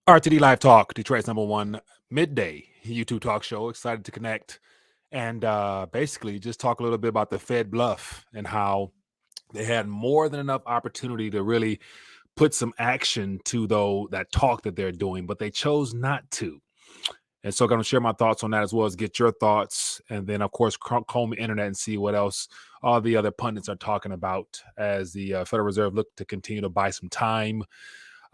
RTD Live Talk, Detroit's number one midday YouTube talk show. Excited to connect and basically just talk a little bit about the Fed Bluff and how they had more than enough opportunity to really put some action to though that talk that they're doing, but they chose not to. And so I'm going to share my thoughts on that as well as get your thoughts. And then, of course, comb the internet and see what else all the other pundits are talking about as the Federal Reserve look to continue to buy some time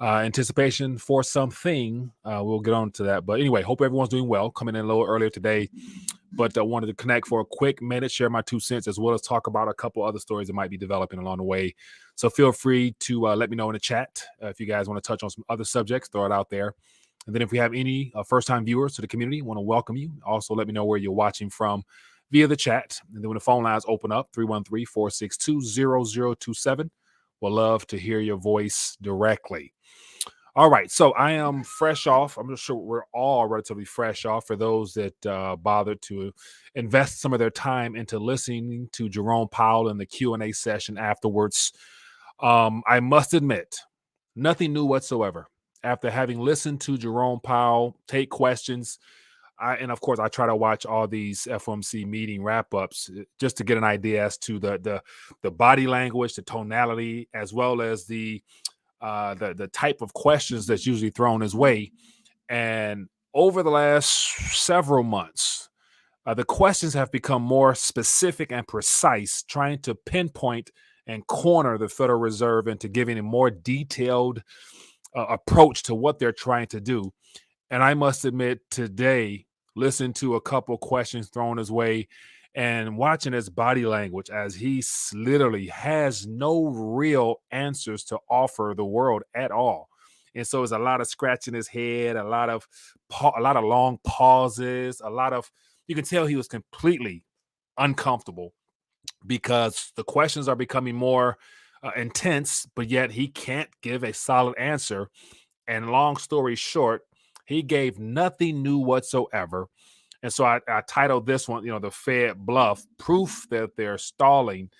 anticipation for something. We'll get on to that. But anyway, hope everyone's doing well. Coming in a little earlier today, but I wanted to connect for a quick minute, share my 2 cents, as well as talk about a couple other stories that might be developing along the way. So feel free to let me know in the chat if you guys want to touch on some other subjects, throw it out there. And then if we have any first-time viewers to the community, want to welcome you. Also, let me know where you're watching from via the chat. And then when the phone lines open up, 313-462-0027. We'll love to hear your voice directly. All right, so I am fresh off. I'm sure we're all relatively fresh off for those that bothered to invest some of their time into listening to Jerome Powell in the Q&A session afterwards. I must admit, nothing new whatsoever. After having listened to Jerome Powell take questions, and of course, I try to watch all these FOMC meeting wrap-ups just to get an idea as to the body language, the tonality, as well as the type of questions that's usually thrown his way. And over the last several months, the questions have become more specific and precise, trying to pinpoint and corner the Federal Reserve into giving a more detailed approach to what they're trying to do. And I must admit, today, listen to a couple questions thrown his way and watching his body language as he literally has no real answers to offer the world at all. And so it's a lot of scratching his head, a lot of long pauses, you can tell he was completely uncomfortable because the questions are becoming more intense, but yet he can't give a solid answer. And long story short, he gave nothing new whatsoever. And so I titled this one, the Fed Bluff, proof that they're stalling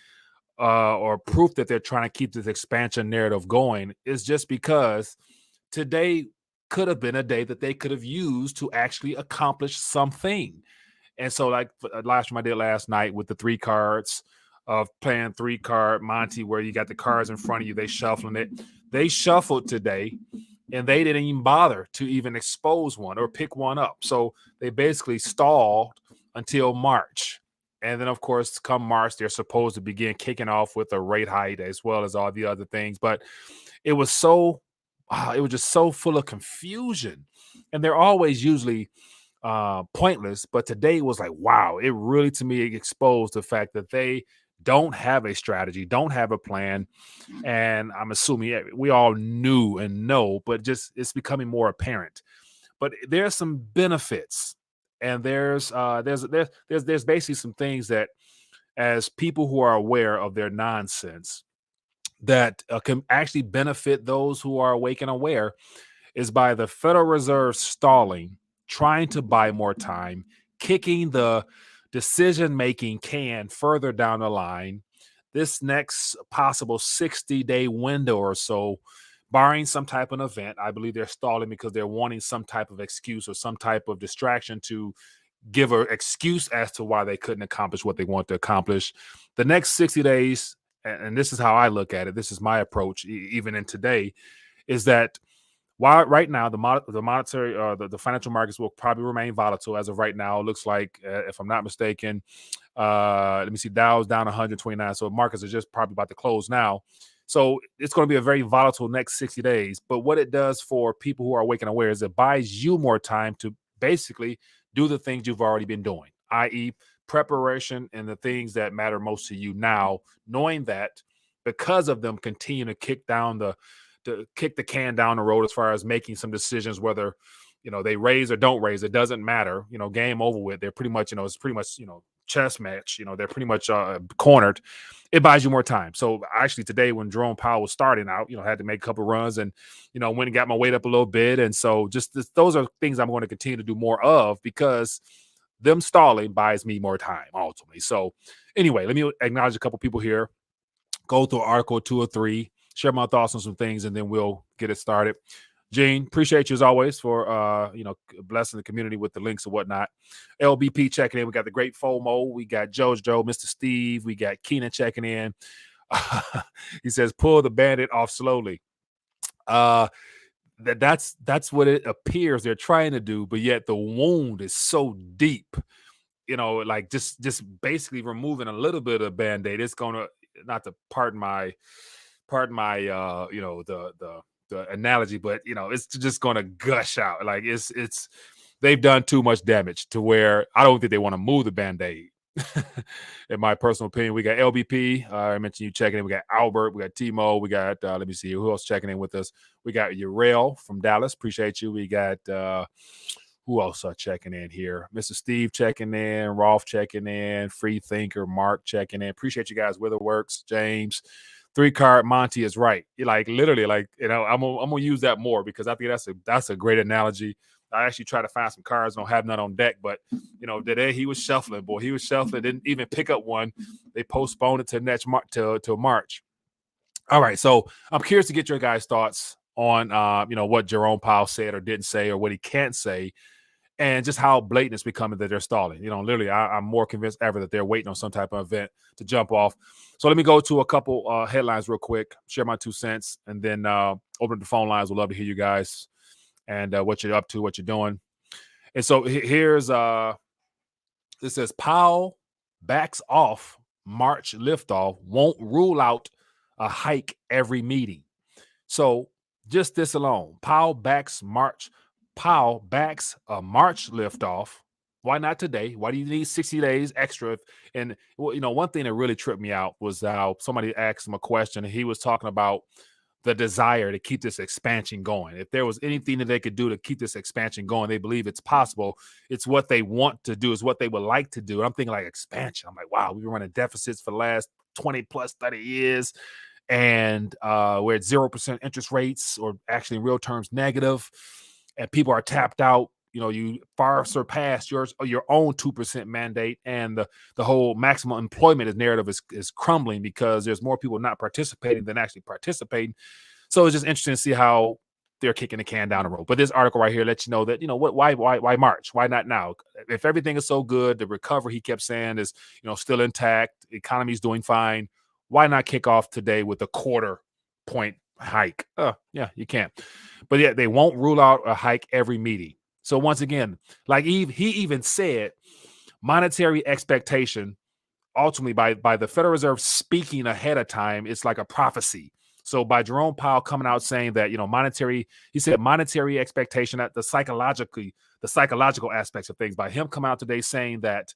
or proof that they're trying to keep this expansion narrative going, is just because today could have been a day that they could have used to actually accomplish something. And so like last time I did last night with the 3 cards of playing 3-card Monty, where you got the cards in front of you, they shuffling it. They shuffled today and they didn't even bother to even expose one or pick one up. So they basically stalled until March. And then, of course, come March, they're supposed to begin kicking off with a rate hike as well as all the other things. But it was just so full of confusion. And they're always usually pointless. But today was like, wow, it really, to me, exposed the fact that they don't have a strategy, don't have a plan. And I'm assuming we all knew and know, but just it's becoming more apparent. But there's some benefits, and there's basically some things that, as people who are aware of their nonsense, that can actually benefit those who are awake and aware, is by the Federal Reserve stalling, trying to buy more time, kicking the decision-making can further down the line. This next possible 60-day window or so, barring some type of event, I believe they're stalling because they're wanting some type of excuse or some type of distraction to give an excuse as to why they couldn't accomplish what they want to accomplish. The next 60 days, and this is how I look at it, this is my approach, even in today, is that while right now the monetary the financial markets will probably remain volatile as of right now. It looks like, if I'm not mistaken, let me see, Dow's down 129, so markets are just probably about to close now. So it's going to be a very volatile next 60 days. But what it does for people who are awake and aware is it buys you more time to basically do the things you've already been doing, i.e. preparation and the things that matter most to you now, knowing that because of them continue to kick the can down the road as far as making some decisions, whether they raise or don't raise, it doesn't matter. Game over with. They're pretty much, it's pretty much, chess match. They're pretty much cornered. It buys you more time. So actually today, when Jerome Powell was starting out, had to make a couple runs and went and got my weight up a little bit. And so those are things I'm going to continue to do more of, because them stalling buys me more time ultimately. So anyway, let me acknowledge a couple people here, go through article 2 or 3, share my thoughts on some things, and then we'll get it started. Gene, appreciate you as always for blessing the community with the links and whatnot. LBP checking in. We got the great FOMO. We got Joe, Mr. Steve. We got Keenan checking in. He says, pull the bandit off slowly. That's what it appears they're trying to do, but yet the wound is so deep. Like just basically removing a little bit of Band-Aid. It's gonna, not to pardon my the analogy, but it's just gonna gush out. Like it's they've done too much damage to where I don't think they want to move the Band-Aid. In my personal opinion. We got LBP. I mentioned you checking in. We got Albert. We got Timo. We got let me see who else checking in with us. We got Uriel from Dallas. Appreciate you. We got who else are checking in here? Mr. Steve checking in. Rolf checking in. Free Thinker. Mark checking in. Appreciate you guys. Witherworks. James. 3-card Monty is right. Like literally, like I'm gonna use that more because I think that's a great analogy. I actually try to find some cards. Don't have none on deck, but today he was shuffling. Boy, he was shuffling. Didn't even pick up one. They postponed it to next till March. All right, so I'm curious to get your guys' thoughts on what Jerome Powell said or didn't say or what he can't say, and just how blatant it's becoming that they're stalling. Literally, I'm more convinced ever that they're waiting on some type of event to jump off. So let me go to a couple headlines real quick, share my 2 cents, and then open up the phone lines. We'd love to hear you guys and what you're up to, what you're doing. And so here's it says Powell backs off March liftoff, won't rule out a hike every meeting. So just this alone, Powell backs a March liftoff. Why not today? Why do you need 60 days extra? And one thing that really tripped me out was how somebody asked him a question, and he was talking about the desire to keep this expansion going. If there was anything that they could do to keep this expansion going, they believe it's possible. It's what they want to do, is what they would like to do. And I'm thinking like expansion. I'm like, wow, we've been running deficits for the last 20 plus 30 years. And we're at 0% interest rates, or actually in real terms negative. And people are tapped out. You far surpass your own 2% mandate, and the whole maximum employment narrative is crumbling because there's more people not participating than actually participating. So it's just interesting to see how they're kicking the can down the road. But this article right here lets you know that why March? Why not now? If everything is so good, the recovery he kept saying is still intact, the economy's doing fine. Why not kick off today with a 1/4 point hike? Yeah, you can't. But yeah, they won't rule out a hike every meeting. So once again, like he even said, monetary expectation, ultimately by the Federal Reserve speaking ahead of time, it's like a prophecy. So by Jerome Powell coming out saying that, he said monetary expectation, at the psychological aspects of things, by him coming out today saying that,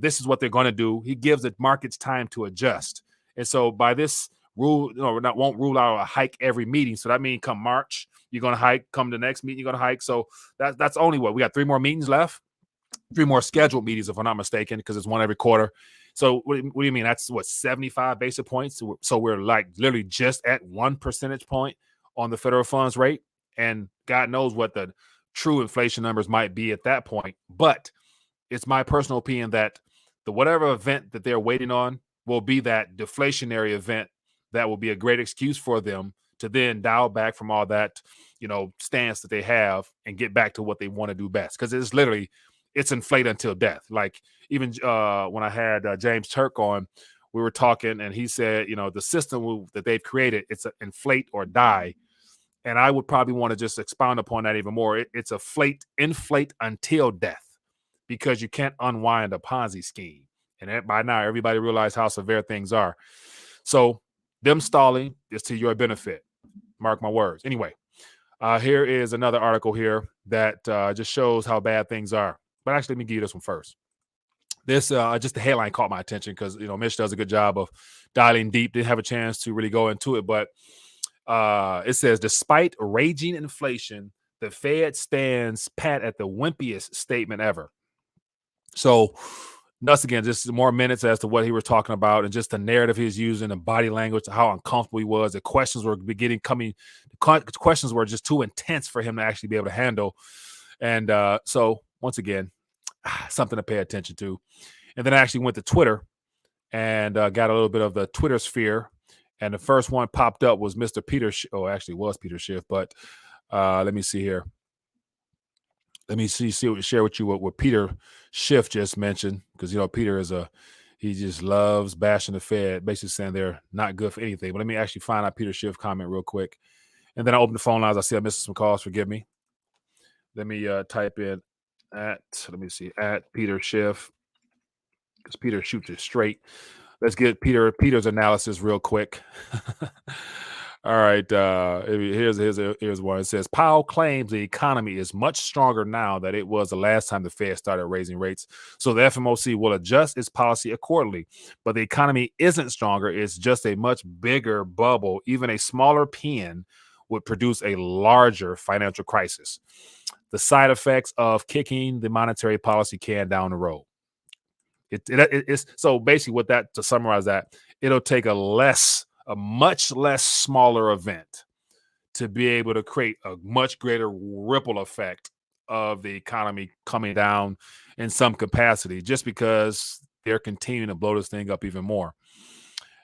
this is what they're going to do. He gives the markets time to adjust. And so by this rule, won't rule out a hike every meeting. So that means come March, you're going to hike. Come the next meeting, you're going to hike. So that's only what we got. 3 more meetings left, 3 more scheduled meetings, if I'm not mistaken, because it's one every quarter. So what do you mean? That's 75 basis points. So we're like literally just at 1 percentage point on the federal funds rate. And God knows what the true inflation numbers might be at that point. But it's my personal opinion that the whatever event that they're waiting on will be that deflationary event that will be a great excuse for them to then dial back from all that, stance that they have and get back to what they want to do best. Because it's inflate until death. Like even when I had James Turk on, we were talking and he said, the system that they've created, it's inflate or die. And I would probably want to just expound upon that even more. It's inflate until death, because you can't unwind a Ponzi scheme. And by now, everybody realizes how severe things are. So them stalling is to your benefit. Mark my words. Anyway, here is another article here that just shows how bad things are. But actually, let me give you this one first. This, just the headline caught my attention because, Mitch does a good job of dialing deep. Didn't have a chance to really go into it. But it says, despite raging inflation, the Fed stands pat at the wimpiest statement ever. So once again, just more minutes as to what he was talking about and just the narrative he was using and body language, how uncomfortable he was. The questions were questions were just too intense for him to actually be able to handle. And so once again, something to pay attention to. And then I actually went to Twitter and got a little bit of the Twitter sphere. And the first one popped up was Mr. Peter. Actually, it was Peter Schiff, but Let me see here. Let me share with you what Peter Schiff just mentioned, because Peter he just loves bashing the Fed, basically saying they're not good for anything. But let me actually find out Peter Schiff comment real quick, and then I open the phone lines. I see I missed some calls. Forgive me. Let me type in at Peter Schiff, because Peter shoots it straight. Let's get Peter's analysis real quick. All right, here's one. It says Powell claims the economy is much stronger now than it was the last time the Fed started raising rates, so the FOMC will adjust its policy accordingly. But the economy isn't stronger; it's just a much bigger bubble. Even a smaller pin would produce a larger financial crisis. The side effects of kicking the monetary policy can down the road. It's so basically what that, to summarize that, it'll take a much less smaller event to be able to create a much greater ripple effect of the economy coming down in some capacity, just because they're continuing to blow this thing up even more.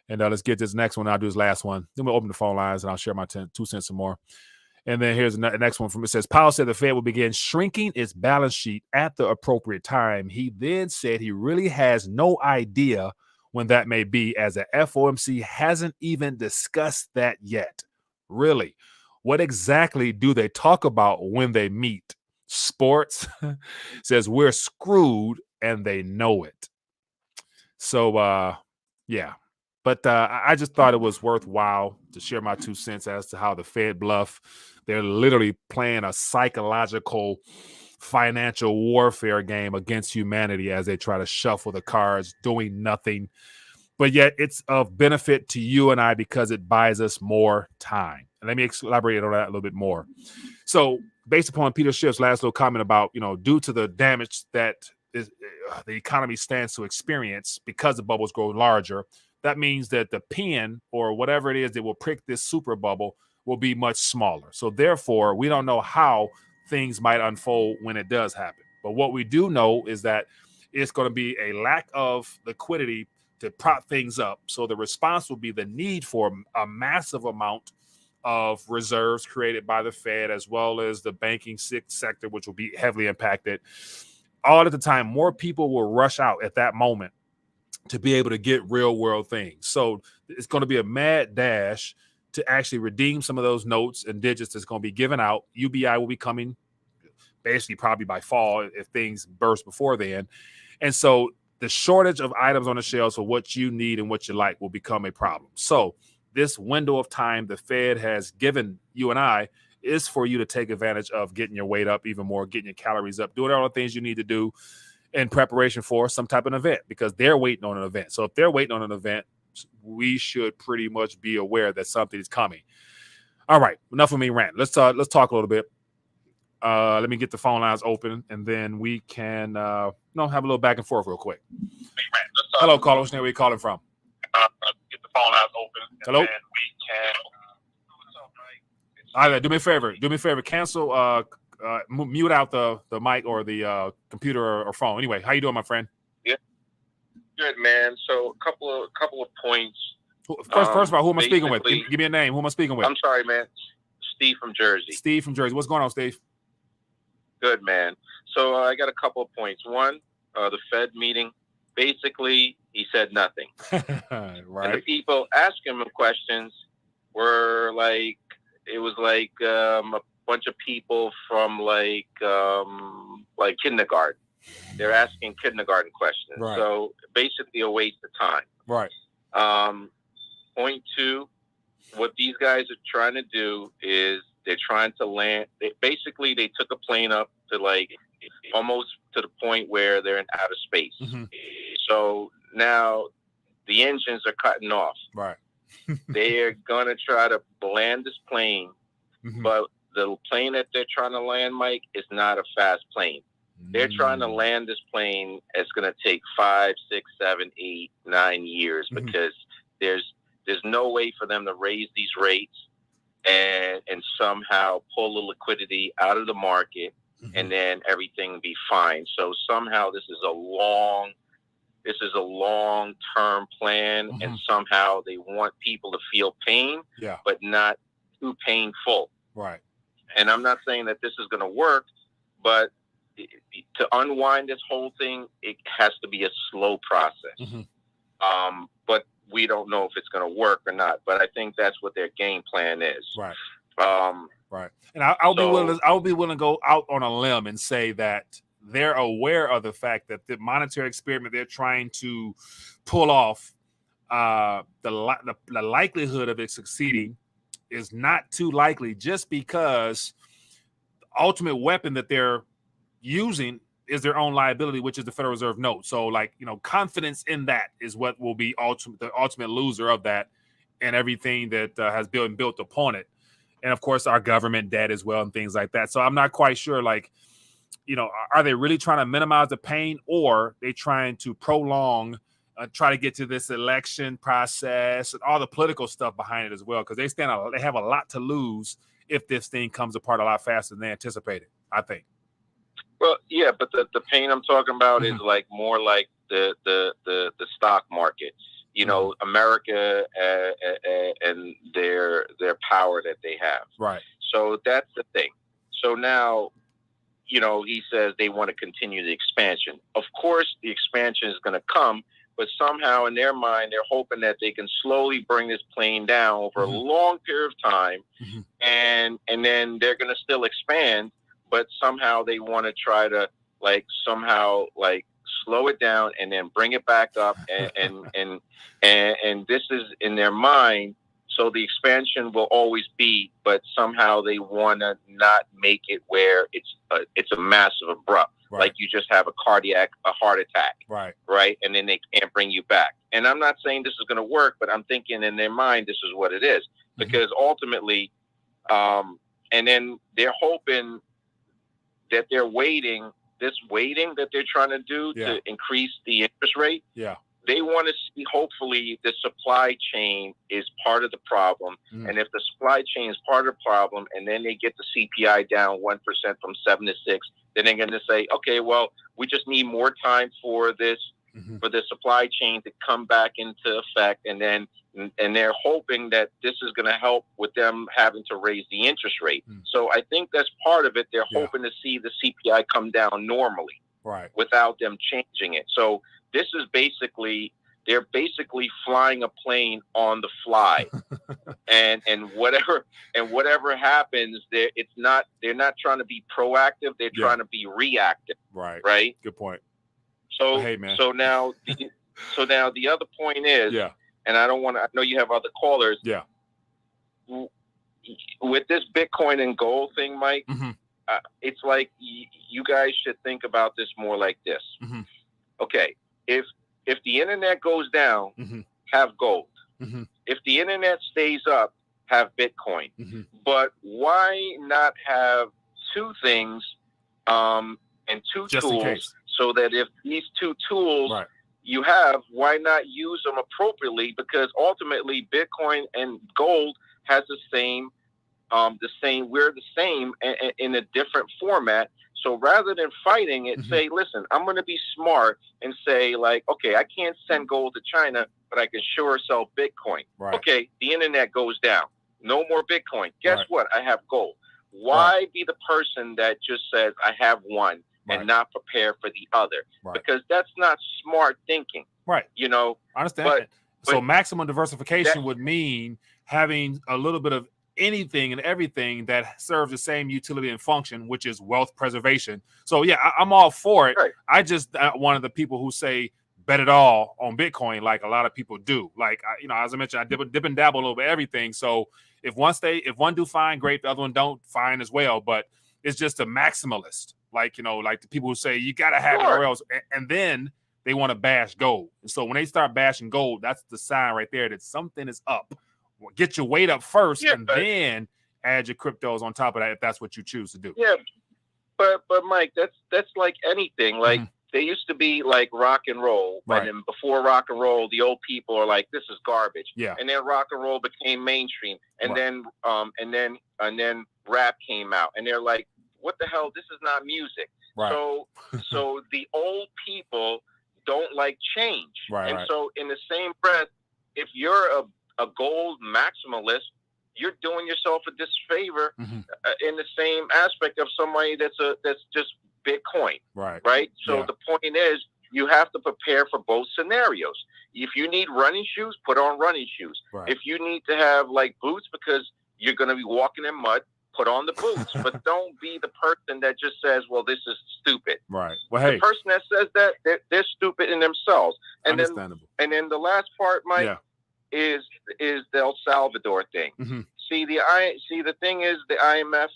And let's get this next one. I'll do this last one. Then we'll open the phone lines and I'll share my 2 cents some more. And then here's the next one from it. Says Powell said the Fed will begin shrinking its balance sheet at the appropriate time. He then said he really has no idea when that may be, as the FOMC hasn't even discussed that yet. Really? What exactly do they talk about when they meet? Sports? Says we're screwed and they know it. So, yeah. But I just thought it was worthwhile to share my 2 cents as to how the Fed bluff. They're literally playing a psychological financial warfare game against humanity as they try to shuffle the cards, doing nothing. But yet it's of benefit to you and I because it buys us more time. And let me elaborate on that a little bit more. So based upon Peter Schiff's last little comment about, due to the damage that the economy stands to experience because the bubbles grow larger, that means that the pin or whatever it is that will prick this super bubble will be much smaller. So therefore, we don't know how things might unfold when it does happen. But what we do know is that it's going to be a lack of liquidity to prop things up. So the response will be the need for a massive amount of reserves created by the Fed, as well as the banking sector, which will be heavily impacted. All at the time, more people will rush out at that moment to be able to get real world things. So it's going to be a mad dash to actually redeem some of those notes and digits that's going to be given out. UBI will be coming basically probably by fall if things burst before then. And so the shortage of items on the shelves for what you need and what you like will become a problem. So this window of time the Fed has given you and I is for you to take advantage of getting your weight up even more, getting your calories up, doing all the things you need to do in preparation for some type of event, because they're waiting on an event. So if they're waiting on an event, we should pretty much be aware that something is coming. All right, enough of me ranting. Let's talk a little bit. Let me get the phone lines open, and then we can have a little back and forth real quick. Hello, caller. Where are you calling from? Get the phone lines open. Hello. All right, do me a favor. Cancel. Mute out the mic or the computer or phone. Anyway, how you doing, my friend? Yeah, good, man. So a couple of points. First of all, who am I speaking with? Give me a name. Who am I speaking with? I'm sorry, man. Steve from Jersey. Steve from Jersey. What's going on, Steve? Good, man. So I got a couple of points. One, the Fed meeting. Basically, he said nothing. Right. And the people asking him questions were like, it was like a bunch of people from like kindergarten. They're asking kindergarten questions. Right. So basically a waste of time. Right. Point two, what these guys are trying to do is they're trying to land. They took a plane up to like almost to the point where they're in outer space. Mm-hmm. So now the engines are cutting off. Right. They're going to try to land this plane, mm-hmm. but the plane that they're trying to land, Mike, is not a fast plane. They're trying to land this plane. It's going to take 5, 6, 7, 8, 9 years mm-hmm. because there's no way for them to raise these rates and somehow pull the liquidity out of the market mm-hmm. and then everything be fine. So somehow this is a long-term plan mm-hmm. and somehow they want people to feel pain, yeah. but not too painful. Right. And I'm not saying that this is going to work, but to unwind this whole thing, it has to be a slow process. But we don't know if it's going to work or not. But I think that's what their game plan is. Right. Right. And I'll be willing to go out on a limb and say that they're aware of the fact that the monetary experiment they're trying to pull off, the likelihood of it succeeding is not too likely, just because the ultimate weapon that they're using is their own liability, which is the Federal Reserve note. So, like, confidence in that is what will be the ultimate loser of that, and everything that has been built upon it. And of course, our government debt as well, and things like that. So I'm not quite sure, like, are they really trying to minimize the pain, or they trying to prolong, try to get to this election process and all the political stuff behind it as well? Because they have a lot to lose if this thing comes apart a lot faster than they anticipated, I think. Well, yeah, but the pain I'm talking about is like more like the stock market. America and their power that they have. Right. So that's the thing. So now, he says they want to continue the expansion. Of course, the expansion is going to come, but somehow in their mind, they're hoping that they can slowly bring this plane down over a long period of time, and then they're going to still expand, but somehow they want to try to somehow slow it down and then bring it back up, and this is in their mind. So the expansion will always be, but somehow they want to not make it where it's a massive abrupt, like you just have a heart attack, right, and then they can't bring you back. And I'm not saying this is going to work, but I'm thinking in their mind this is what it is, because ultimately, and then they're hoping that they're waiting that they're trying to do to increase the interest rate. Yeah. They want to see, hopefully, the supply chain is part of the problem. And if the supply chain is part of the problem, and then they get the CPI down 1% from 7 to 6, then they're going to say, okay, well, we just need more time for this, for the supply chain to come back into effect. And they're hoping that this is going to help with them having to raise the interest rate. So I think that's part of it. They're hoping to see the CPI come down normally, without them changing it. So this is they're basically flying a plane on the fly, and whatever happens, they're not trying to be proactive. They're trying to be reactive. Right. Good point. So, hey, man. so now the other point is, and I know you have other callers. Yeah. With this Bitcoin and gold thing, Mike, it's like you guys should think about this more like this. Okay. If the internet goes down, have gold. If the internet stays up, have Bitcoin. But why not have two things and two Just tools, so that if these two tools you have, why not use them appropriately? Because ultimately, Bitcoin and gold has the same. We're the same in a different format. So rather than fighting it, say, listen, I'm going to be smart and say, okay, I can't send gold to China, but I can sure sell Bitcoin. Okay, the internet goes down. No more Bitcoin. Guess what? I have gold. Why be the person that just says I have one and not prepare for the other? Because that's not smart thinking. I understand. So maximum diversification would mean having a little bit of anything and everything that serves the same utility and function, which is wealth preservation. So I'm all for it. I just one of the people who say bet it all on Bitcoin, like a lot of people do. Like as I mentioned, I dip and dabble a little bit everything. So if one do fine, great. The other one don't, fine as well. But it's just a maximalist, like the people who say you gotta have it or else, and then they want to bash gold. And so when they start bashing gold, that's the sign right there that something is up. Get your weight up first, and then add your cryptos on top of that if that's what you choose to do. Yeah, but Mike, that's like anything. Like they used to be like rock and roll, and then before rock and roll, the old people are like, "This is garbage." And then rock and roll became mainstream, and then rap came out, and they're like, "What the hell? This is not music." So the old people don't like change, and so in the same breath, if you're a gold maximalist, you're doing yourself a disfavor in the same aspect of somebody that's just Bitcoin. Right. So the point is, you have to prepare for both scenarios. If you need running shoes, put on running shoes. If you need to have like boots because you're going to be walking in mud, put on the boots. But don't be the person that just says, well, this is stupid. Right. Well, hey. The person that says that, they're stupid in themselves. And Understandable. Then the last part, Mike, is the El Salvador thing. See, the thing is, the IMF,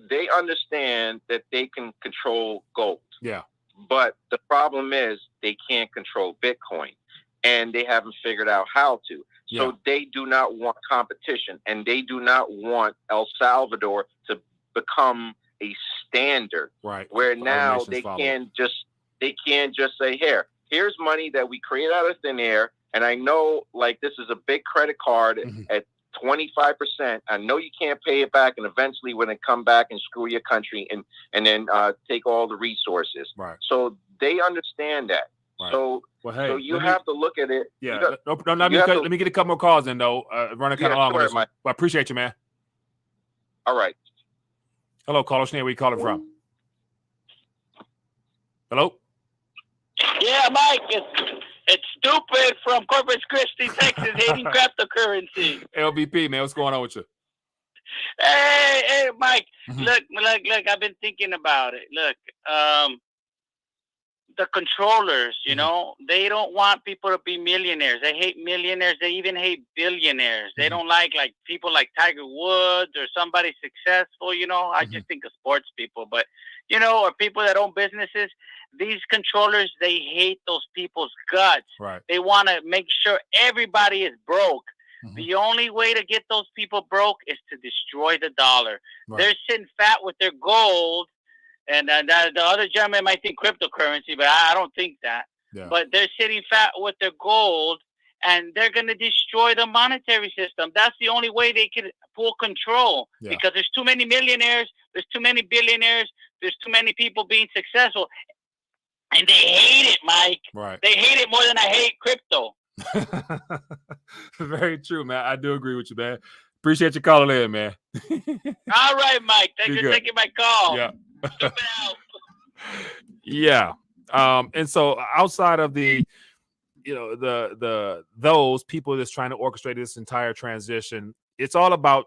they understand that they can control gold. Yeah. But the problem is they can't control Bitcoin, and they haven't figured out how to. So they do not want competition, and they do not want El Salvador to become a standard. Right. Where now they can't just say, here's money that we create out of thin air, and I know like this is a big credit card at 25%. I know you can't pay it back, and eventually when they come back and screw your country and then take all the resources. Right. So they understand that. Right. So you have to look at it. Yeah. Let me get a couple more calls in though. Running kind of long on this one. But I appreciate you, man. All right. Hello, caller. Where are you calling from? Hello. Yeah, Mike. It's stupid from Corpus Christi, Texas, hating cryptocurrency. LVP, man, what's going on with you? Hey, Mike. Look, I've been thinking about it. Look, the controllers, you know, they don't want people to be millionaires. They hate millionaires. They even hate billionaires. They don't like people like Tiger Woods or somebody successful, you know. I just think of sports people, but, you know, or people that own businesses. These controllers, they hate those people's guts. Right. They want to make sure everybody is broke. The only way to get those people broke is to destroy the dollar. Right. They're sitting fat with their gold. And the other gentleman might think cryptocurrency, but I don't think that. Yeah. But they're sitting fat with their gold, and they're going to destroy the monetary system. That's the only way they can pull control, because there's too many millionaires, there's too many billionaires, there's too many people being successful, and they hate it, Mike. Right. They hate it more than I hate crypto. Very true, man. I do agree with you, man. Appreciate you calling in, man. All right, Mike. Thanks for taking my call. Yeah. Yeah. And so outside of the, you know, those people that's trying to orchestrate this entire transition, it's all about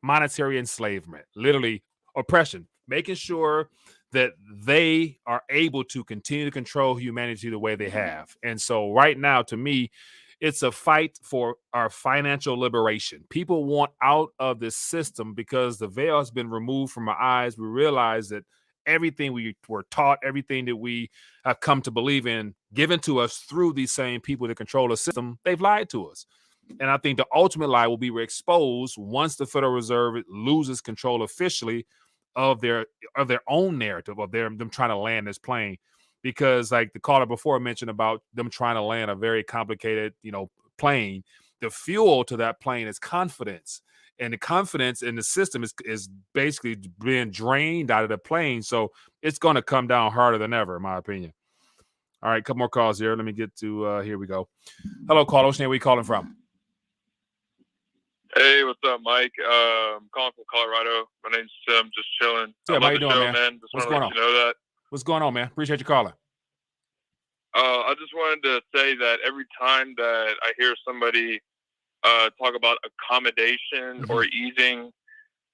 monetary enslavement, literally oppression, making sure that they are able to continue to control humanity the way they have. And so right now, to me, it's a fight for our financial liberation. People want out of this system because the veil has been removed from our eyes. We realize that everything we were taught, everything that we have come to believe in, given to us through these same people that control the system, they've lied to us. And I think the ultimate lie will be exposed once the Federal Reserve loses control officially of their own narrative of them trying to land this plane. Because like the caller before mentioned about them trying to land a very complicated, you know, plane, the fuel to that plane is confidence. And the confidence in the system is basically being drained out of the plane. So it's going to come down harder than ever, in my opinion. All right, a couple more calls here. Let me get to, here we go. Hello, caller. Where are you calling from? Hey, what's up, Mike? I'm calling from Colorado. My name's Sim, just chilling. Yeah, how you doing, man? Just what's going on? You know that. What's going on, man? Appreciate you calling. I just wanted to say that every time that I hear somebody talk about accommodation or easing,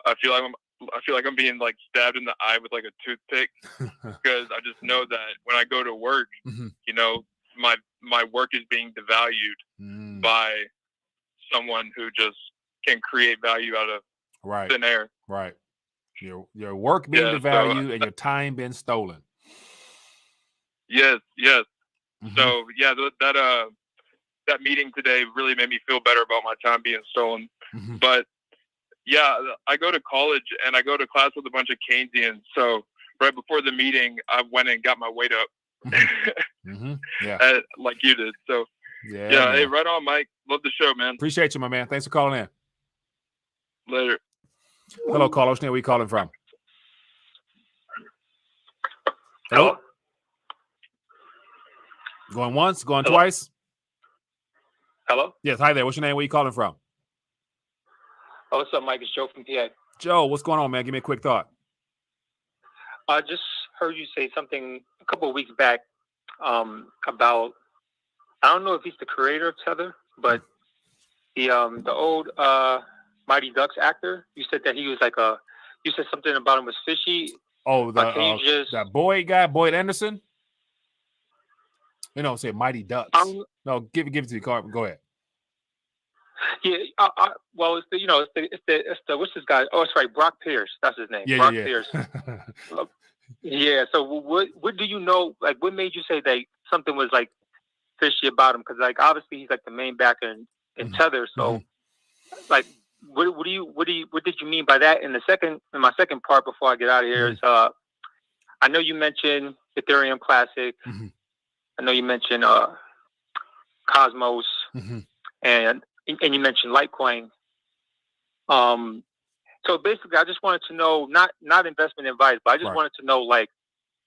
I feel like I'm being like stabbed in the eye with like a toothpick, because I just know that when I go to work, you know, my work is being devalued by someone who just can create value out of thin air. Right. Your work being devalued and your time being stolen. Yes. So yeah, that meeting today really made me feel better about my time being stolen. But yeah, I go to college and I go to class with a bunch of Keynesians. So right before the meeting, I went and got my weight up, yeah, like you did. So yeah. Hey, right on, Mike. Love the show, man. Appreciate you, my man. Thanks for calling in. Later. Hello, caller. Where are you calling from? Hello. Going once, going twice. Hello? Yes, hi there. What's your name? Where are you calling from? Oh, what's up, Mike? It's Joe from PA. Joe, what's going on, man? Give me a quick thought. I just heard you say something a couple of weeks back about, I don't know if he's the creator of Tether, but the old Mighty Ducks actor. You said that he was like you said something about him was fishy. Oh, Can you just that Boyd guy, Boyd Anderson. Say Mighty Ducks. No, give it to you, Carl. Go ahead. Yeah, well, it's the what's this guy? Oh, it's right, Brock Pierce. That's his name. Yeah, Brock yeah. Pierce. Yeah. So what do you know? Like, what made you say that something was like fishy about him? Because like obviously he's like the main backer in Tether. So like, what did you mean by that? And my second part before I get out of here is I know you mentioned Ethereum Classic. I know you mentioned Cosmos and you mentioned Litecoin. So basically, I just wanted to know, not investment advice, but I just wanted to know, like,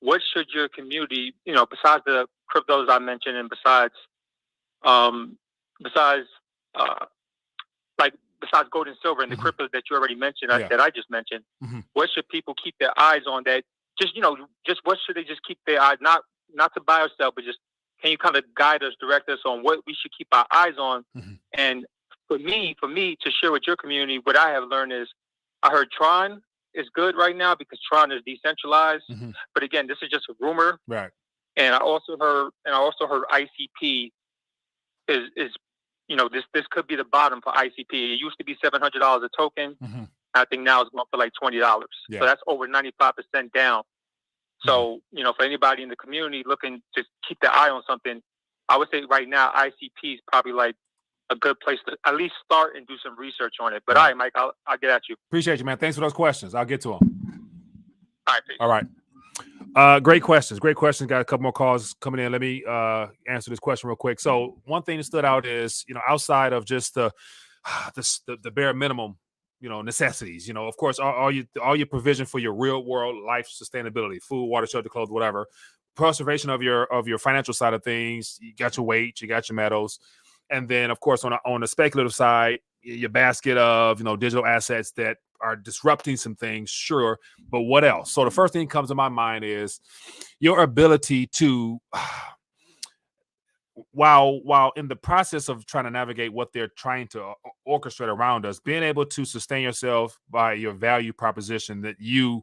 what should your community, besides the cryptos I mentioned, and besides gold and silver and the cryptos that you already mentioned, that I just mentioned, what should people keep their eyes on? That just what should they just keep their eyes, not to buy or sell, but just can you kind of guide us, direct us on what we should keep our eyes on? And for me to share with your community, what I have learned is, I heard Tron is good right now because Tron is decentralized. But again, this is just a rumor. Right. And I also heard ICP is this could be the bottom for ICP. It used to be $700 a token. I think now it's going for like $20. So that's over 95% down. So, for anybody in the community looking to keep their eye on something, I would say right now ICP is probably like a good place to at least start and do some research on it. But all right, Mike, I'll get at you. Appreciate you, man. Thanks for those questions. I'll get to them. All right, peace. All right. Great questions. Got a couple more calls coming in. Let me answer this question real quick. So one thing that stood out is, outside of just the bare minimum, necessities, of course, all your provision for your real world life sustainability, food, water, shelter, clothes, whatever, preservation of your financial side of things. You got your weights, you got your metals. And then, of course, on the speculative side, your basket of, digital assets that are disrupting some things, sure. But what else? So the first thing that comes to my mind is your ability to, while in the process of trying to navigate what they're trying to orchestrate around us, being able to sustain yourself by your value proposition that you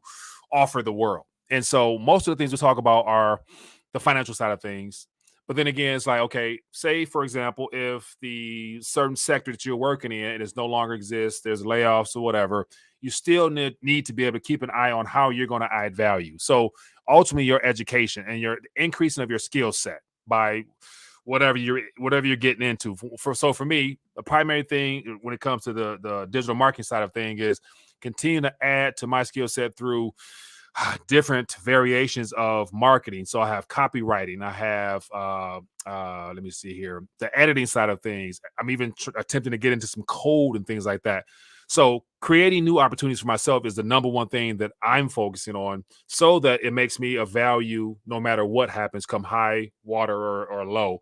offer the world. And so most of the things we talk about are the financial side of things. But then again, it's like, okay, say, for example, if the certain sector that you're working in, it is no longer exists, there's layoffs or whatever, you still need to be able to keep an eye on how you're going to add value. So ultimately, your education and your increasing of your skill set by whatever you're getting into. So for me, the primary thing when it comes to the digital marketing side of things is continue to add to my skill set through different variations of marketing. So I have copywriting. I have, let me see here, the editing side of things. I'm even attempting to get into some code and things like that. So creating new opportunities for myself is the number one thing that I'm focusing on so that it makes me of value no matter what happens, come high, water, or low.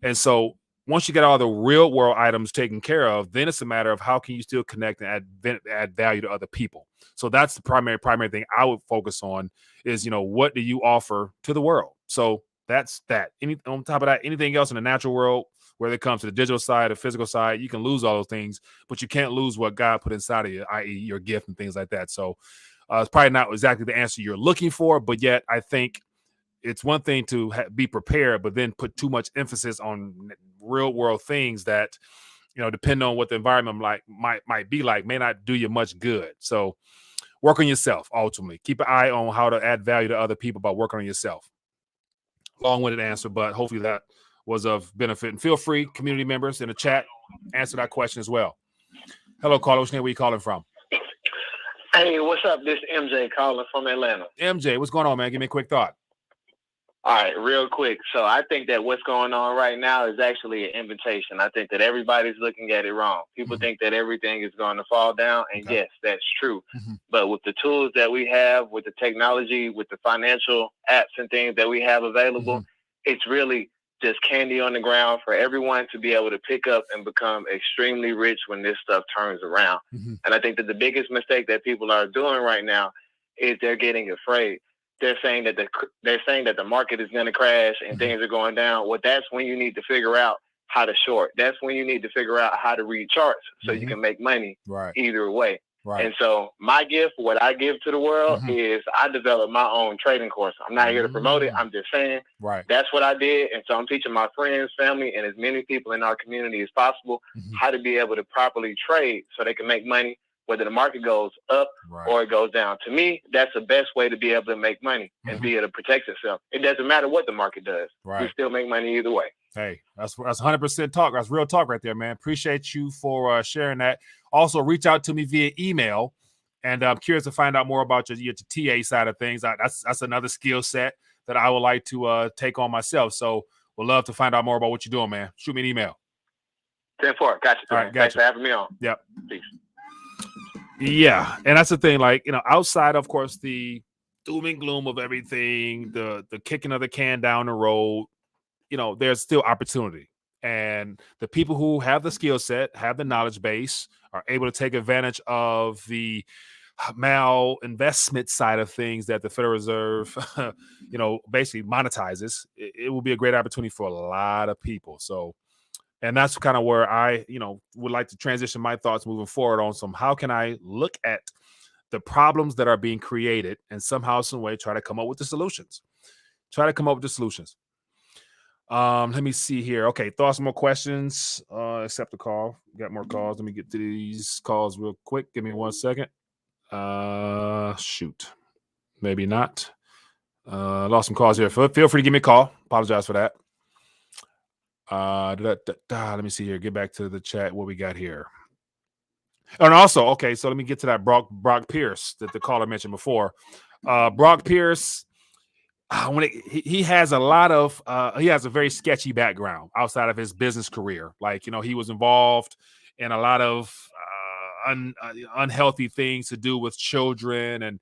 And so once you get all the real world items taken care of, then it's a matter of how can you still connect and add value to other people. So that's the primary thing I would focus on is, what do you offer to the world? So that's that. On top of that, anything else in the natural world, whether it comes to the digital side, the physical side, you can lose all those things, but you can't lose what God put inside of you, i.e. your gift and things like that. So it's probably not exactly the answer you're looking for, but yet I think it's one thing to be prepared, but then put too much emphasis on real world things that, depending on what the environment might be like, may not do you much good. So work on yourself, ultimately. Keep an eye on how to add value to other people by working on yourself. Long-winded answer, but hopefully that was of benefit. And feel free, community members in the chat, answer that question as well. Hello, caller. What's your name? Where you calling from? Hey, what's up? This is MJ calling from Atlanta. MJ, what's going on, man? Give me a quick thought. All right, real quick. So I think that what's going on right now is actually an invitation. I think that everybody's looking at it wrong. People think that everything is going to fall down, and yes, that's true. But with the tools that we have, with the technology, with the financial apps and things that we have available, it's really just candy on the ground for everyone to be able to pick up and become extremely rich when this stuff turns around. And I think that the biggest mistake that people are doing right now is they're getting afraid. They're saying that the market is going to crash and things are going down. Well, that's when you need to figure out how to short. That's when you need to figure out how to read charts so you can make money either way. And so my gift, what I give to the world is I developed my own trading course. I'm not here to promote it. I'm just saying that's what I did. And so I'm teaching my friends, family, and as many people in our community as possible how to be able to properly trade so they can make money, whether the market goes up or it goes down. To me, that's the best way to be able to make money and be able to protect yourself. It doesn't matter what the market does. We still make money either way. Hey, that's 100% talk. That's real talk right there, man. Appreciate you for sharing that. Also, reach out to me via email, and I'm curious to find out more about your TA side of things. That's another skill set that I would like to take on myself. So we'd love to find out more about what you're doing, man. Shoot me an email. 10-4. Gotcha. All right, Thanks for having me on. Yep. Peace. Yeah, and that's the thing. Like, outside, of course, the doom and gloom of everything, the kicking of the can down the road, there's still opportunity. And the people who have the skill set, have the knowledge base, are able to take advantage of the malinvestment side of things that the Federal Reserve, basically monetizes. It will be a great opportunity for a lot of people. So, and that's kind of where I, would like to transition my thoughts moving forward on how can I look at the problems that are being created and somehow, some way, try to come up with the solutions. Let me see here. Okay, thoughts, more questions. Accept the call. Got more calls. Let me get to these calls real quick. Give me 1 second. Shoot. Maybe not. Lost some calls here. Feel free to give me a call. Apologize for that. Let me see here. Get back to the chat. What we got here. And also, okay, so let me get to that Brock Pierce that the caller mentioned before. Brock Pierce, he has a lot of he has a very sketchy background outside of his business career. Like, he was involved in a lot of unhealthy things to do with children, and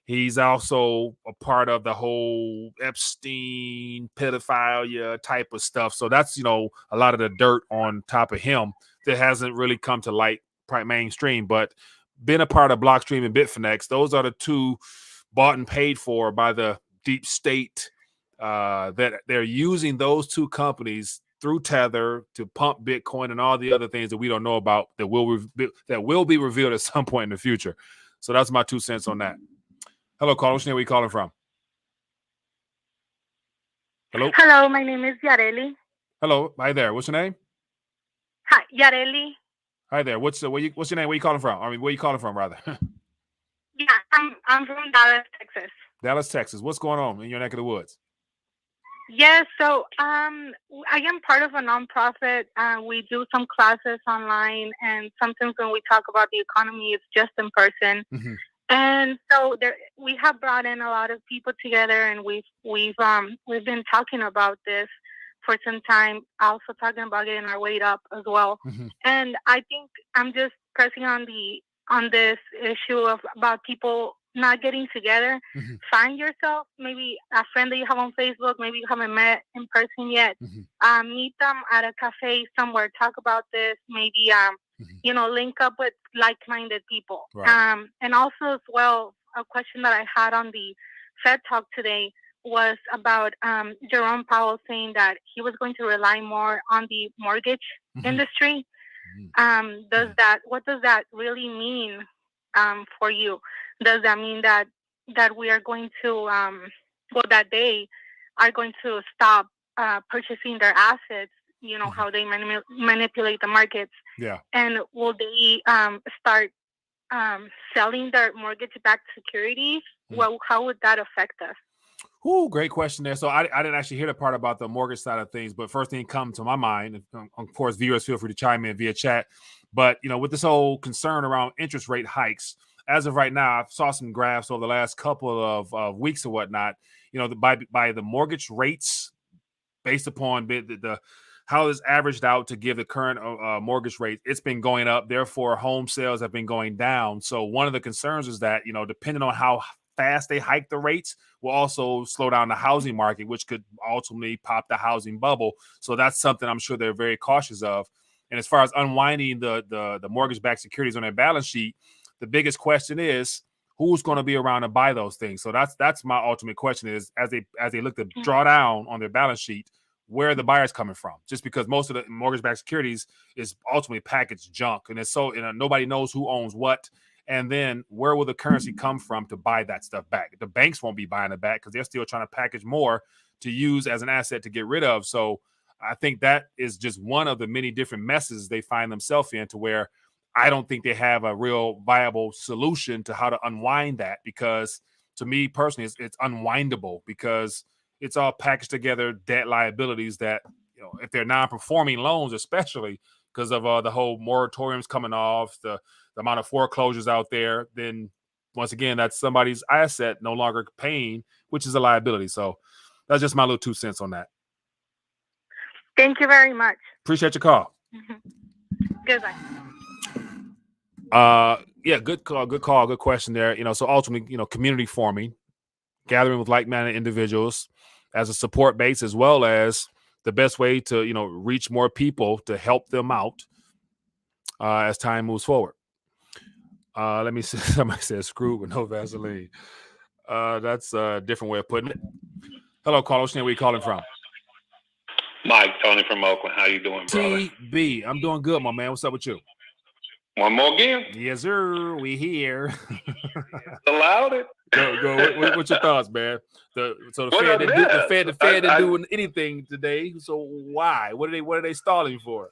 he's also a part of the whole Epstein pedophilia type of stuff. So that's, a lot of the dirt on top of him that hasn't really come to light mainstream. But being a part of Blockstream and Bitfinex, those are the two bought and paid for by the deep state, that they're using those two companies through Tether to pump Bitcoin and all the other things that we don't know about that will be revealed at some point in the future. So that's my 2 cents on that. Hello, caller. What's your name? Where you calling from? Hello. Hello, my name is Yareli. Hello. Hi there. What's your name? Hi, Yareli. Hi there. What's your name? Where you calling from? I mean, where you calling from, rather? Yeah, I'm from Dallas, Texas. Dallas, Texas. What's going on in your neck of the woods? Yes, so I am part of a nonprofit. We do some classes online, and sometimes when we talk about the economy, it's just in person. Mm-hmm. And so we have brought in a lot of people together, and we've been talking about this for some time. Also talking about getting our weight up as well. Mm-hmm. And I think I'm just pressing on this issue about people not getting together. Mm-hmm. Find yourself, maybe a friend that you have on Facebook, maybe you haven't met in person yet. Mm-hmm. Meet them at a cafe somewhere, talk about this, maybe link up with like-minded people. Right. And also as well, a question that I had on the Fed Talk today was about Jerome Powell saying that he was going to rely more on the mortgage industry. What does that really mean for you? Does that mean that we are going to that they are going to stop purchasing their assets? How they manipulate the markets. Yeah. And will they start selling their mortgage-backed securities? Well, how would that affect us? Ooh, great question there. So I didn't actually hear the part about the mortgage side of things, but first thing come to my mind, and of course, viewers feel free to chime in via chat. But, with this whole concern around interest rate hikes, as of right now, I saw some graphs over the last couple of weeks or whatnot, by the mortgage rates based upon the how it's averaged out to give the current mortgage rate, it's been going up. Therefore, home sales have been going down. So one of the concerns is that, depending on how fast they hike the rates will also slow down the housing market, which could ultimately pop the housing bubble. So that's something I'm sure they're very cautious of. And as far as unwinding the mortgage-backed securities on their balance sheet, the biggest question is who's going to be around to buy those things. So that's my ultimate question is as they look to draw down on their balance sheet, where are the buyers coming from? Just because most of the mortgage-backed securities is ultimately packaged junk, and it's so nobody knows who owns what. And then where will the currency come from to buy that stuff back? The banks won't be buying it back because they're still trying to package more to use as an asset to get rid of. So I think that is just one of the many different messes they find themselves in, to where I don't think they have a real viable solution to how to unwind that, because to me personally, it's unwindable because it's all packaged together debt liabilities that, if they're non-performing loans, especially because of the whole moratoriums coming off, the amount of foreclosures out there, then once again, that's somebody's asset no longer paying, which is a liability. So that's just my little 2 cents on that. Thank you very much. Appreciate your call. Goodbye. Yeah, good call, good question there. So ultimately, community forming, gathering with like-minded individuals as a support base, as well as the best way to, reach more people to help them out as time moves forward. Let me see. Somebody said screw with no Vaseline. That's a different way of putting it. Hello, Carlos. Where are you calling from? Mike, Tony from Oakland. How you doing, brother? TB. I'm doing good, my man. What's up with you? One more game? Yes, sir. We here. Allowed it. Go. What's your thoughts, man? The Fed didn't do anything today. So why? What are they stalling for?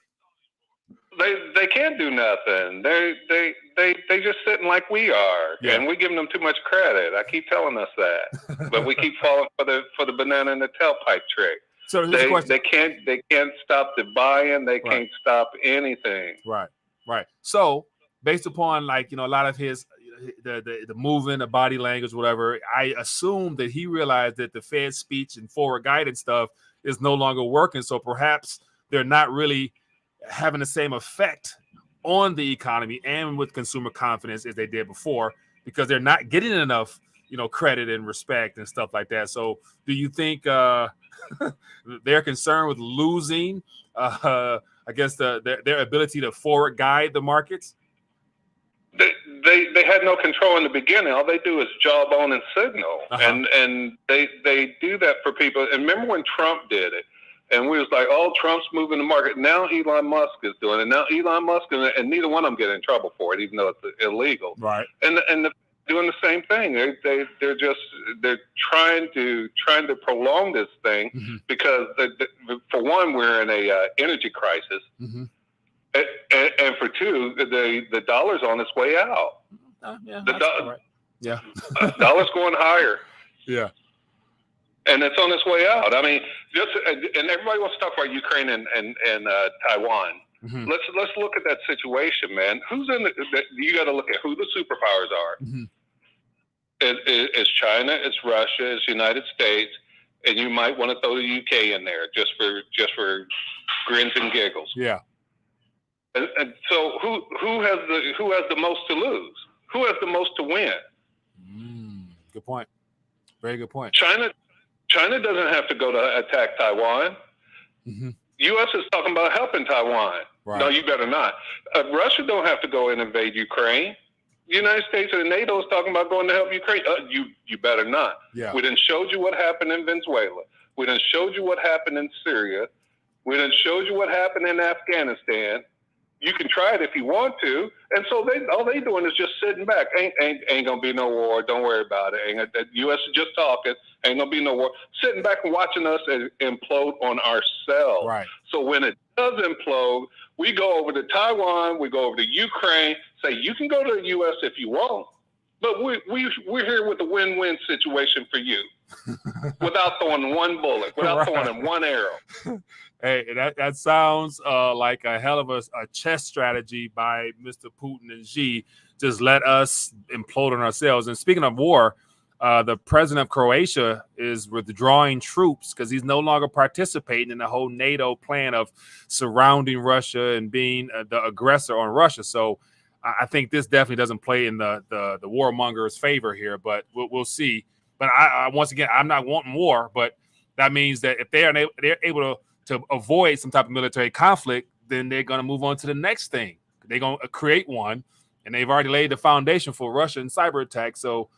They can't do nothing. They just sitting like we are, and we're giving them too much credit. I keep telling us that, but we keep falling for the banana in the tailpipe trick. So they can't stop the buy-in. They can't stop anything. Right. So based upon a lot of his the movement, the body language, whatever, I assume that he realized that the Fed speech and forward guidance stuff is no longer working. So perhaps they're not really having the same effect on the economy and with consumer confidence as they did before, because they're not getting enough, credit and respect and stuff like that. So do you think they're concerned with losing, I guess, their ability to forward guide the markets? They had no control in the beginning. All they do is jawbone and signal, and they do that for people. And remember when Trump did it, and we was like, "Oh, Trump's moving the market." Now Elon Musk is doing it. Now Elon Musk and neither one of them get in trouble for it, even though it's illegal. Right. And they're doing the same thing. They're trying to prolong this thing because for one, we're in a energy crisis. And for two, the dollar's on its way out. Dollar's going higher. Yeah. And it's on its way out. I mean, and everybody wants to talk about Ukraine and Taiwan. Let's look at that situation, man. Who's in you got to look at who the superpowers are. It's China, it's Russia, it's the United States, and you might want to throw the UK in there just for grins and giggles. Yeah. And so who has the most to lose? Who has the most to win? Good point. Very good point. China doesn't have to go to attack Taiwan. U.S. is talking about helping Taiwan. Right. No, you better not. Russia don't have to go and invade Ukraine. The United States and NATO is talking about going to help Ukraine. You better not. Yeah. We done showed you what happened in Venezuela. We done showed you what happened in Syria. We done showed you what happened in Afghanistan. You can try it if you want to. And so all they doing is just sitting back. Ain't gonna be no war. Don't worry about it. The U.S. is just talking. Ain't gonna be no war. Sitting back and watching us implode on ourselves. Right. So when it does implode, we go over to Taiwan. We go over to Ukraine. Say you can go to the U.S. if you want, but we're here with a win-win situation for you, without throwing one bullet, without throwing one arrow. Hey, that sounds like a hell of a chess strategy by Mr. Putin and Xi. Just let us implode on ourselves. And speaking of war, the president of Croatia is withdrawing troops because he's no longer participating in the whole NATO plan of surrounding Russia and being the aggressor on Russia. So I think this definitely doesn't play in the warmonger's favor here, but we'll see. But I once again, I'm not wanting war, but that means that if they're able to avoid some type of military conflict, then they're going to move on to the next thing. They're going to create one, and they've already laid the foundation for Russian cyber attack. So,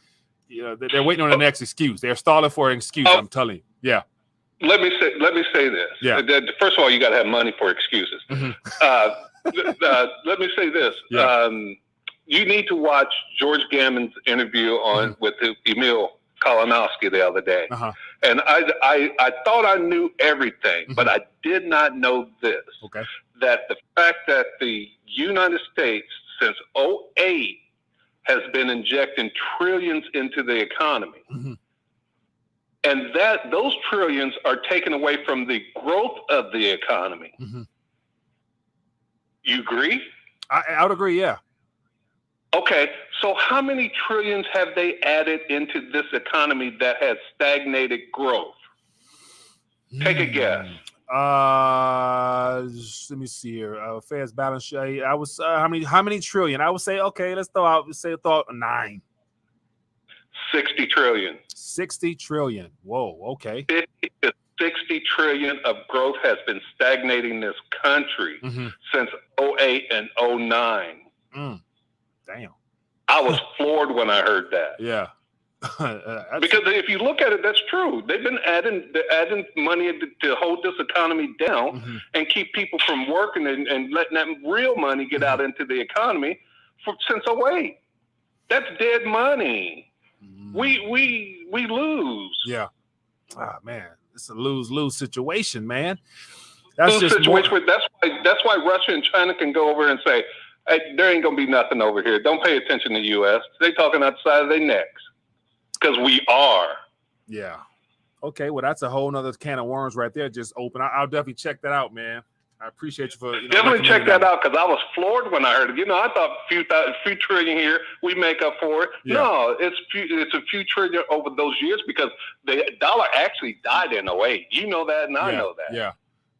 they're waiting on the next excuse. They're stalling for an excuse. I'm telling you. Yeah. Let me say this. Yeah. First of all, you got to have money for excuses. Let me say this. Yeah. You need to watch George Gammon's interview with Emil Kalinowski the other day. And I thought I knew everything, but I did not know this. Okay. That the fact that the United States since 2008 has been injecting trillions into the economy. And that those trillions are taken away from the growth of the economy. You agree? I would agree, yeah. Okay, so how many trillions have they added into this economy that has stagnated growth? Take a guess. Let me see here. Fed's balance sheet. I was how many trillion? I would say, okay, let's throw 9. 60 trillion. 60 trillion. Whoa, okay. 50 to 60 trillion of growth has been stagnating this country since 2008 and 2009. Damn. I was floored when I heard that. Yeah. Because if you look at it, that's true. They've been adding money to hold this economy down and keep people from working and letting that real money get out into the economy since 2008. That's dead money. We lose. Yeah. Ah, man, it's a lose-lose situation, man. That's lose just situation. That's why Russia and China can go over and say, hey, there ain't gonna be nothing over here. Don't pay attention to the U.S. They talking outside of their necks because we are. Yeah. Okay. Well, that's a whole nother can of worms right there. Just open. I'll definitely check that out, man. I appreciate you for definitely check that out because I was floored when I heard it. I thought a few trillion here we make up for it. Yeah. No, it's a few trillion over those years because the dollar actually died in 2008. You know that, and I know that. Yeah.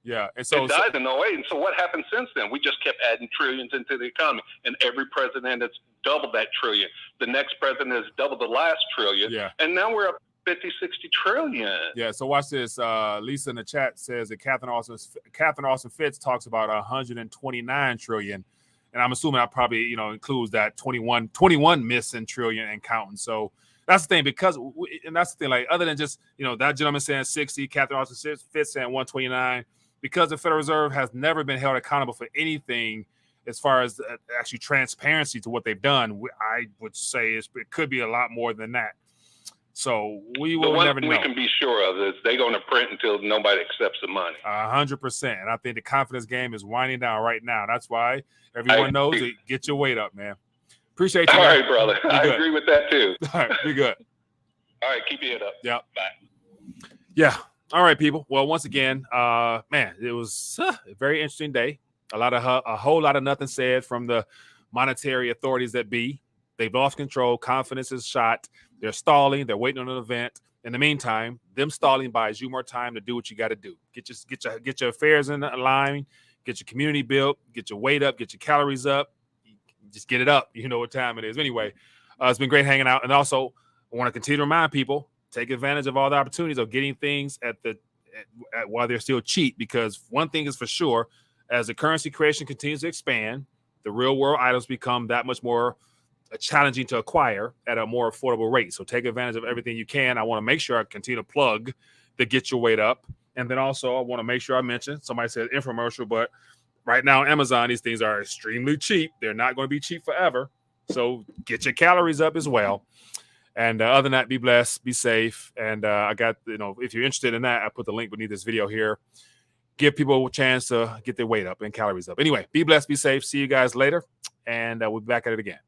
Yeah, and so it died in 2008. And so what happened since then? We just kept adding trillions into the economy, and every president has doubled that trillion. The next president has doubled the last trillion, and now we're up 50, 60 trillion. Yeah. So watch this. Lisa in the chat says that Catherine Austin Fitz talks about 129 trillion, and I'm assuming that probably includes that 21 missing trillion and counting. So that's the thing, because and that's the thing. Like, other than just that gentleman saying 60, Catherine Austin Fitz saying 129. Because the Federal Reserve has never been held accountable for anything as far as actually transparency to what they've done, I would say it could be a lot more than that. So we will never know. The one we can be sure of is they're going to print until nobody accepts the money. 100%. And I think the confidence game is winding down right now. That's why everyone knows it. Get your weight up, man. Appreciate you. All right, brother. I agree with that too. All right, be good. All right, keep your head up. Yeah. Bye. Yeah. All right, people. Well, once again, man, it was a very interesting day. A whole lot of nothing said from the monetary authorities that be. They've lost control. Confidence is shot. They're stalling. They're waiting on an event. In the meantime, them stalling buys you more time to do what you got to do. Get your affairs in line. Get your community built. Get your weight up. Get your calories up. Just get it up. You know what time it is. Anyway, it's been great hanging out. And also, I want to continue to remind people, take advantage of all the opportunities of getting things while they're still cheap, because one thing is for sure, as the currency creation continues to expand, the real world items become that much more challenging to acquire at a more affordable rate. So take advantage of everything you can. I want to make sure I continue to plug the Get Your Weight Up. And then also I want to make sure I mention, somebody said infomercial, but right now on Amazon, these things are extremely cheap. They're not going to be cheap forever. So get your calories up as well. And other than that, be blessed, be safe. And I got, if you're interested in that, I put the link beneath this video here. Give people a chance to get their weight up and calories up. Anyway, be blessed, be safe. See you guys later. And we'll be back at it again.